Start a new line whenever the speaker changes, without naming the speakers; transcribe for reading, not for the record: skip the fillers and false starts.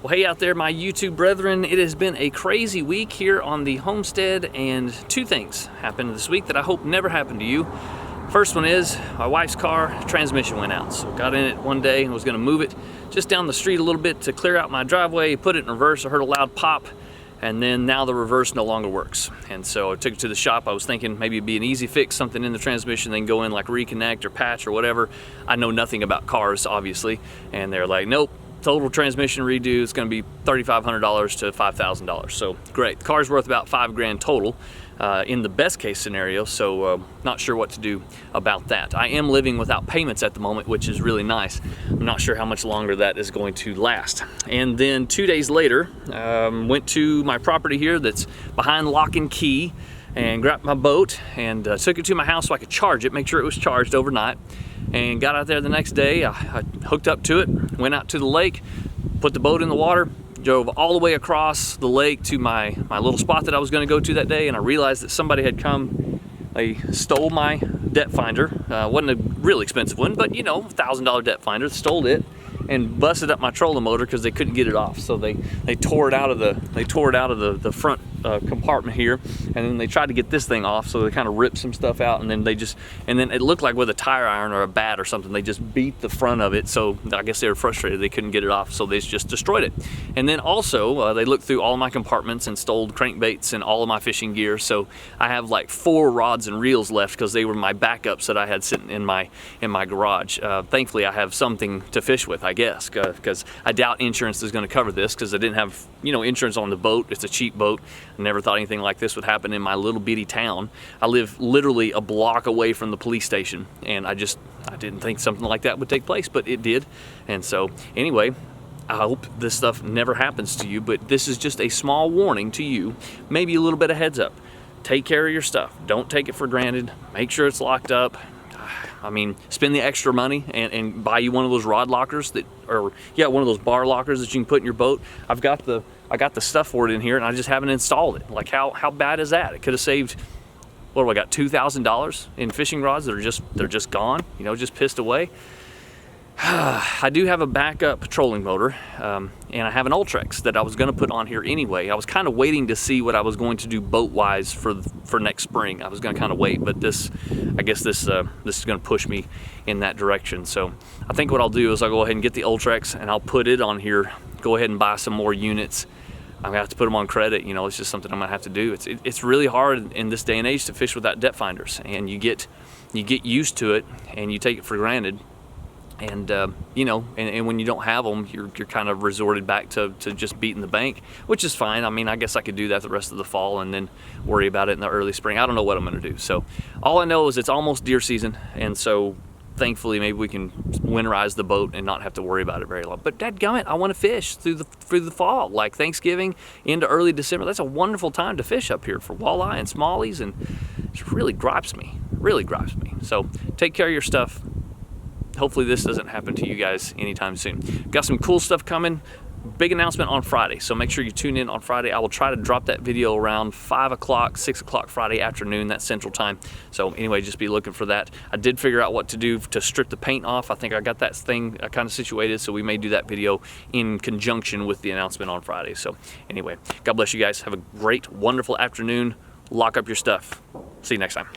Well, hey out there, my YouTube brethren, it has been a crazy week here on the Homestead, and two things happened this week that I hope never happened to you. First one is my wife's car transmission went out, so got in it one day and was going to move it just down the street a little bit to clear out my driveway, put it in reverse. I heard a loud pop, and then now the reverse no longer works. And so I took it to the shop. I was thinking maybe it'd be an easy fix, something in the transmission, then go in like reconnect or patch or whatever. I know nothing about cars, obviously, and they're like, nope. Total transmission redo is going to be $3,500 to $5,000. So great. The car's worth about $5,000 total in the best case scenario. So not sure what to do about that. I am living without payments at the moment, which is really nice. I'm not sure how much longer that is going to last. And then 2 days later, went to my property here that's behind lock and key and grabbed my boat and took it to my house so I could charge it, make sure it was charged overnight. And got out there the next day. I hooked up to it, went out to the lake, put the boat in the water, drove all the way across the lake to my little spot that I was going to go to that day, and I realized that somebody had come. They stole my depth finder. Wasn't a really expensive one, but you know, $1,000 depth finder. Stole it and busted up my trolling motor because they couldn't get it off. So they tore it out of the front compartment here, and then they tried to get this thing off. So they kind of ripped some stuff out, and then it looked like with a tire iron or a bat or something, they just beat the front of it. So I guess they were frustrated they couldn't get it off, so they just destroyed it. And then also they looked through all my compartments and stole crankbaits and all of my fishing gear. So I have like 4 rods and reels left because they were my backups that I had sitting in my garage. Thankfully I have something to fish with, I guess, because I doubt insurance is going to cover this because I didn't have insurance on the boat. It's a cheap boat. I never thought anything like this would happen in my little bitty town. I live literally a block away from the police station, and I didn't think something like that would take place, but it did. And so anyway, I hope this stuff never happens to you, but this is just a small warning to you, maybe a little bit of heads up. Take care of your stuff. Don't take it for granted. Make sure it's locked up. I mean, spend the extra money and buy you one of those rod lockers one of those bar lockers that you can put in your boat. I got the stuff for it in here, and I just haven't installed it. Like, how bad is that? It could have saved, what do I got, $2,000 in fishing rods that they're just gone, just pissed away. I do have a backup trolling motor, and I have an Ultrex that I was going to put on here anyway. I was kind of waiting to see what I was going to do boat-wise for next spring. I was going to kind of wait, but I guess this is going to push me in that direction. So I think what I'll do is I'll go ahead and get the Ultrex, and I'll put it on here, go ahead and buy some more units. I'm gonna have to put them on credit. It's just something I'm gonna have to do. It's really hard in this day and age to fish without depth finders, and you get used to it, and you take it for granted. And and when you don't have them, you're kind of resorted back to just beating the bank, which is fine. I mean, I guess I could do that the rest of the fall and then worry about it in the early spring. I don't know what I'm gonna do. So all I know is it's almost deer season, and so thankfully maybe we can winterize the boat and not have to worry about it very long. But dadgummit, I want to fish through the fall, like Thanksgiving into early December. That's a wonderful time to fish up here for walleye and smallies, and it really gripes me. So take care of your stuff. Hopefully this doesn't happen to you guys anytime soon. Got some cool stuff coming. Big announcement on Friday, so make sure you tune in on Friday. I will try to drop that video around 5 o'clock, 6 o'clock Friday afternoon, that's Central Time. So anyway, just be looking for that. I did figure out what to do to strip the paint off. I think I got that thing kind of situated, so we may do that video in conjunction with the announcement on Friday. So anyway, God bless you guys. Have a great, wonderful afternoon. Lock up your stuff. See you next time.